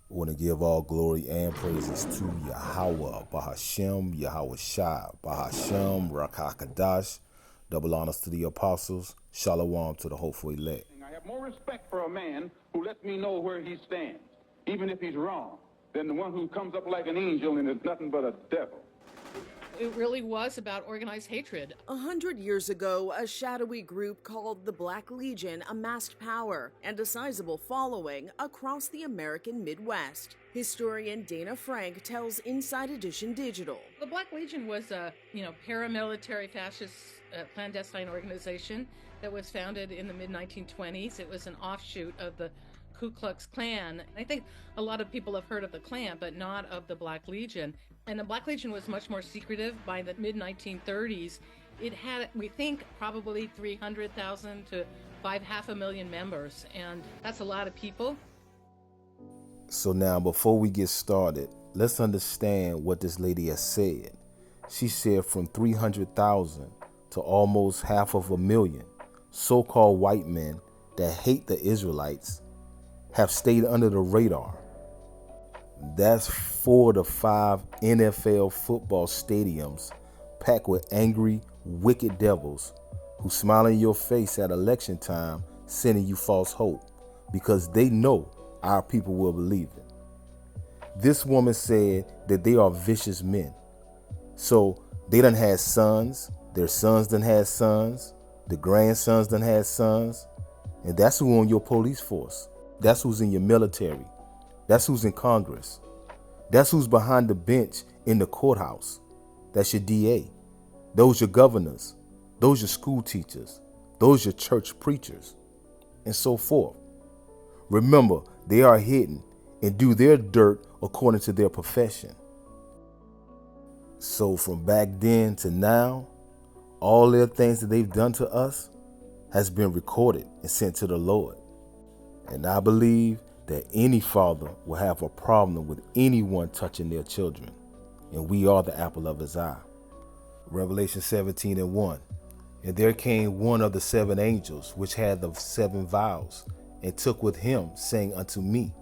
I want to give all glory and praises to Yahweh, Bahashem, Yahweh Shai, Bahashem, Rakakadash. Double honors to the apostles. Shalom to the hopeful elect. I have more respect for a man who lets me know where he stands, even if he's wrong, than the one who comes up like an angel and is nothing but a devil. It really was about organized hatred. 100 years ago, a shadowy group called the Black Legion amassed power and a sizable following across the American Midwest. Historian Dana Frank tells Inside Edition Digital. The Black Legion was a, paramilitary fascist clandestine organization that was founded in the mid-1920s. It was an offshoot of the Ku Klux Klan. I think a lot of people have heard of the Klan, but not of the Black Legion. And the Black Legion was much more secretive. By the mid-1930s, it had, we think, probably 300,000 to 500,000 members. And that's a lot of people. So now, before we get started, let's understand what this lady has said. She said from 300,000 to almost 500,000 so-called white men that hate the Israelites have stayed under the radar. That's 4 to 5 NFL football stadiums packed with angry, wicked devils who smile in your face at election time, sending you false hope because they know our people will believe it. This woman said that they are vicious men. So they done had sons, their sons done had sons, the grandsons done had sons, and that's who on your police force. That's who's in your military. That's who's in Congress. That's who's behind the bench in the courthouse. That's your DA. Those your governors. Those your school teachers. Those your church preachers. And so forth. Remember, they are hidden and do their dirt according to their profession. So from back then to now, all their things that they've done to us has been recorded and sent to the Lord. And I believe that any father will have a problem with anyone touching their children. And we are the apple of his eye. Revelation 17:1. And there came one of the 7 angels, which had the 7 vials, and took with him, saying unto me,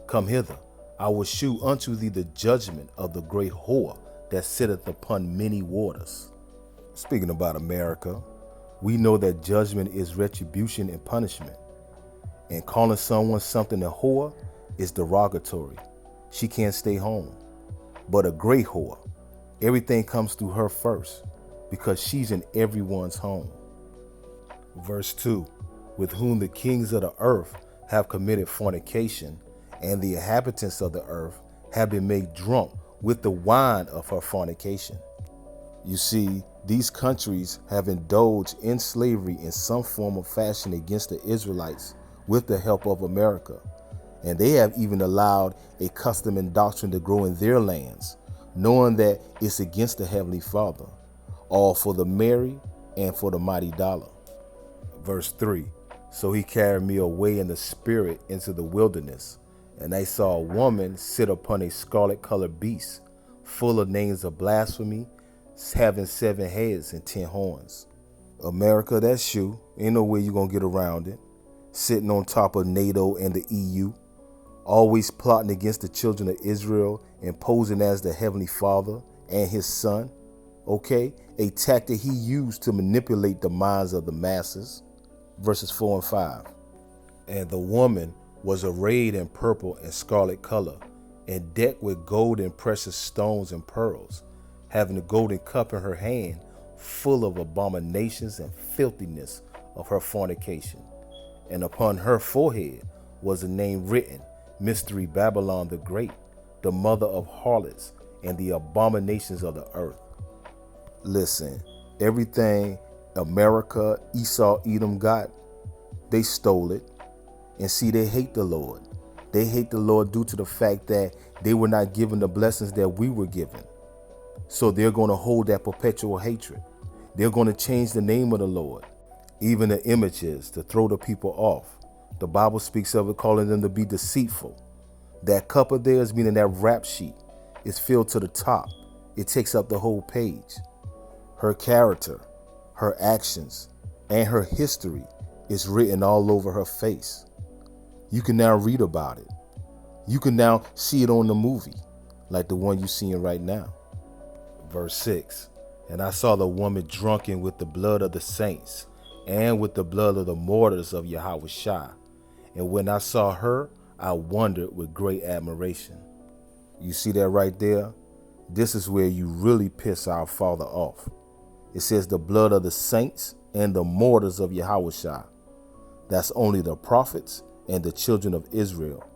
Come hither, I will shew unto thee the judgment of the great whore that sitteth upon many waters. Speaking about America, we know that judgment is retribution and punishment. And calling someone something a whore is derogatory. She can't stay home. But a great whore, everything comes through her first because she's in everyone's home. Verse 2, with whom the kings of the earth have committed fornication, and the inhabitants of the earth have been made drunk with the wine of her fornication. You see, these countries have indulged in slavery in some form or fashion against the Israelites with the help of America. And they have even allowed a custom and doctrine to grow in their lands, knowing that it's against the Heavenly Father, all for the merry and for the mighty dollar. Verse 3, so he carried me away in the spirit into the wilderness, and I saw a woman sit upon a scarlet-colored beast, full of names of blasphemy, having 7 heads and 10 horns. America, that's you. Ain't no way you're gonna get around it. Sitting on top of NATO and the EU, always plotting against the children of Israel and posing as the Heavenly Father and his son. Okay, a tactic he used to manipulate the minds of the masses. Verses 4 and 5. And the woman was arrayed in purple and scarlet color, and decked with gold and precious stones and pearls, having a golden cup in her hand, full of abominations and filthiness of her fornication. And upon her forehead was a name written, Mystery Babylon the Great, the mother of harlots and the abominations of the earth. Listen, everything America, Esau, Edom got, they stole it. And see, they hate the Lord. They hate the Lord due to the fact that they were not given the blessings that we were given. So they're going to hold that perpetual hatred. They're going to change the name of the Lord. Even the images to throw the people off. The Bible speaks of it, calling them to be deceitful. That cup of theirs, meaning that rap sheet, is filled to the top. It takes up the whole page. Her character, her actions, and her history is written all over her face. You can now read about it. You can now see it on the movie, like the one you're seeing right now. Verse 6, and I saw the woman drunken with the blood of the saints and with the blood of the martyrs of Yahushua. And when I saw her, I wondered with great admiration. You see that right there? This is where you really piss our Father off. It says the blood of the saints and the martyrs of Yahushua. That's only the prophets and the children of Israel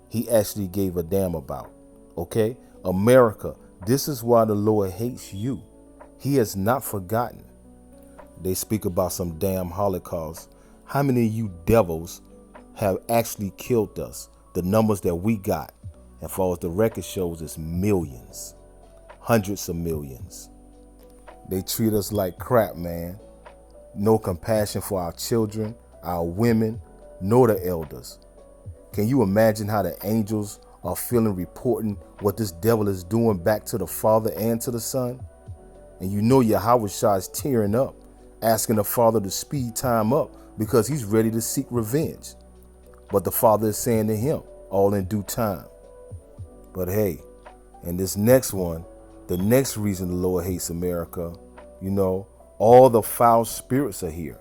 he actually gave a damn about. Okay? America, this is why the Lord hates you. He has not forgotten. They speak about some damn Holocaust. How many of you devils have actually killed us? The numbers that we got, as far as the record shows, is millions. Hundreds of millions. They treat us like crap, man. No compassion for our children, our women, nor the elders. Can you imagine how the angels are feeling reporting what this devil is doing back to the Father and to the Son? And you know Yahushua is tearing up, asking the Father to speed time up because he's ready to seek revenge. But the Father is saying to him, all in due time. But hey, in this next one, the next reason the Lord hates America, all the foul spirits are here.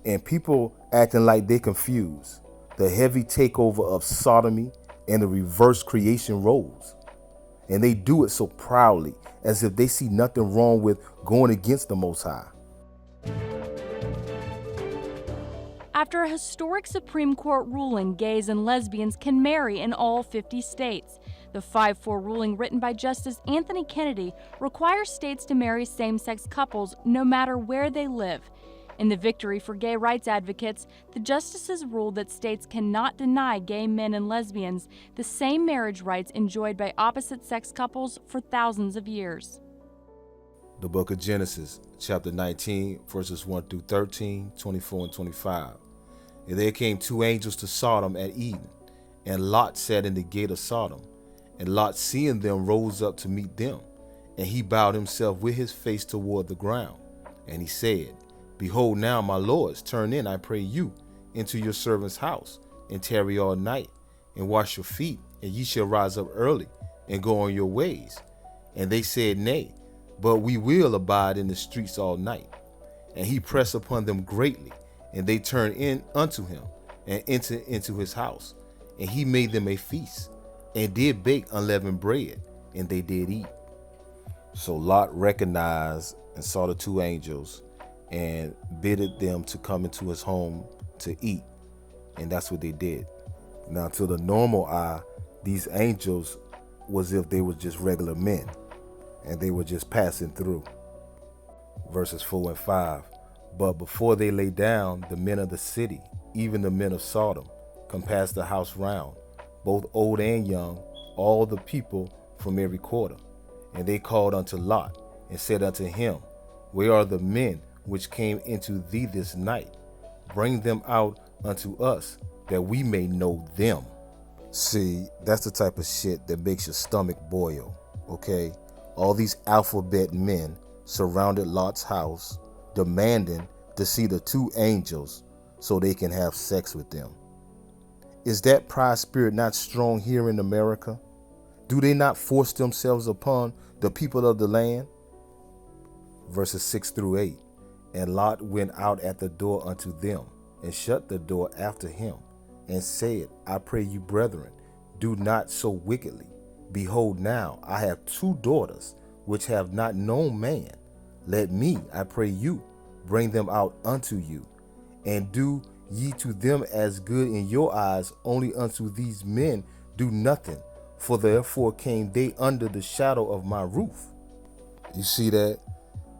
And people acting like they confused the heavy takeover of sodomy and the reverse creation roles. And they do it so proudly, as if they see nothing wrong with going against the Most High. After a historic Supreme Court ruling, gays and lesbians can marry in all 50 states. The 5-4 ruling, written by Justice Anthony Kennedy, requires states to marry same-sex couples no matter where they live. In the victory for gay rights advocates, the justices ruled that states cannot deny gay men and lesbians the same marriage rights enjoyed by opposite-sex couples for thousands of years. The book of Genesis, chapter 19, verses 1 through 13, 24 and 25. And there came 2 angels to Sodom at Eden, and Lot sat in the gate of Sodom. And Lot, seeing them, rose up to meet them. And he bowed himself with his face toward the ground. And he said, Behold, now, my lords, turn in, I pray you, into your servant's house, and tarry all night, and wash your feet, and ye shall rise up early, and go on your ways. And they said, Nay, but we will abide in the streets all night. And he pressed upon them greatly, and they turned in unto him, and entered into his house. And he made them a feast, and did bake unleavened bread, and they did eat. So Lot recognized and saw the 2 angels, and bidded them to come into his home to eat. And that's what they did. Now, to the normal eye, these angels was if they were just regular men, and they were just passing through. Verses 4 and 5. But before they lay down, the men of the city, even the men of Sodom, compassed the house round, both old and young, all the people from every quarter. And they called unto Lot, and said unto him, Where are the men which came into thee this night? Bring them out unto us, that we may know them. See, that's the type of shit that makes your stomach boil, okay? All these alphabet men surrounded Lot's house, demanding to see the 2 angels so they can have sex with them. Is that pride spirit not strong here in America? Do they not force themselves upon the people of the land? Verses 6 through 8. And Lot went out at the door unto them, and shut the door after him, and said, I pray you, brethren, do not so wickedly. Behold, now I have 2 daughters, which have not known man. Let me, I pray you, bring them out unto you, and do ye to them as good in your eyes. Only unto these men do nothing, for therefore came they under the shadow of my roof. You see that?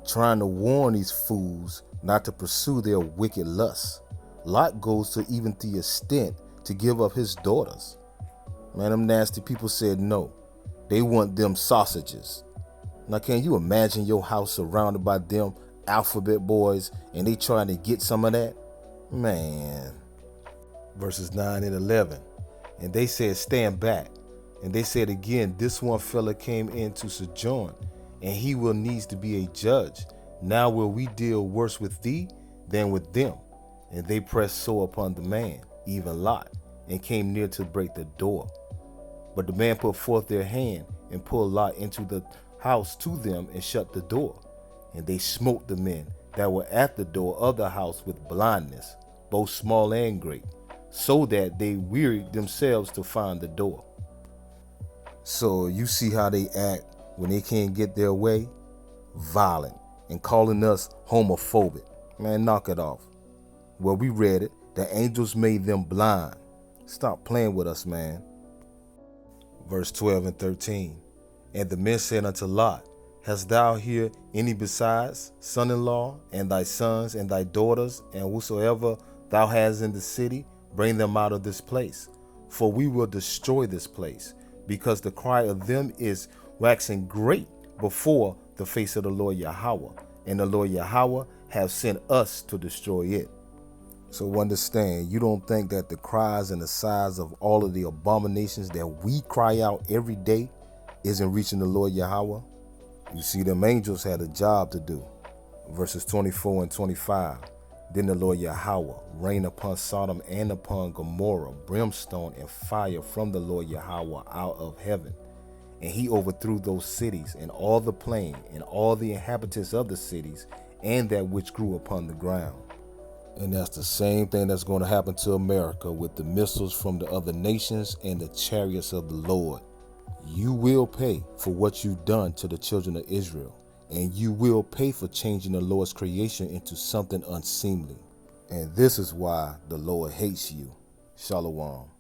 Trying to warn these fools not to pursue their wicked lusts. Lot goes to even the extent to give up his daughters. Man, them nasty people said no. They want them sausages. Now, can you imagine your house surrounded by them alphabet boys and they trying to get some of that? Man. Verses 9 and 11. And they said, Stand back. And they said again, This one fella came in to sojourn, and he will needs to be a judge. Now will we deal worse with thee than with them? And they pressed so upon the man, even Lot, and came near to break the door. But the man put forth their hand and pulled Lot into the house to them and shut the door. And they smote the men that were at the door of the house with blindness, both small and great, so that they wearied themselves to find the door. So you see how they act when they can't get their way? Violent and calling us homophobic. Man, knock it off. Well, we read it. The angels made them blind. Stop playing with us, man. Verse 12 and 13. And the men said unto Lot, Hast thou here any besides son-in-law, and thy sons, and thy daughters, and whosoever thou hast in the city? Bring them out of this place, for we will destroy this place, because the cry of them is waxing great before the face of the Lord Yahweh, and the Lord Yahweh have sent us to destroy it. So understand, you don't think that the cries and the sighs of all of the abominations that we cry out every day isn't reaching the Lord Yahweh? You see, them angels had a job to do. Verses 24 and 25. Then the Lord Yahweh rained upon Sodom and upon Gomorrah brimstone and fire from the Lord Yahweh out of heaven. And he overthrew those cities and all the plain and all the inhabitants of the cities and that which grew upon the ground. And that's the same thing that's going to happen to America with the missiles from the other nations and the chariots of the Lord. You will pay for what you've done to the children of Israel, and you will pay for changing the Lord's creation into something unseemly. And this is why the Lord hates you. Shalom.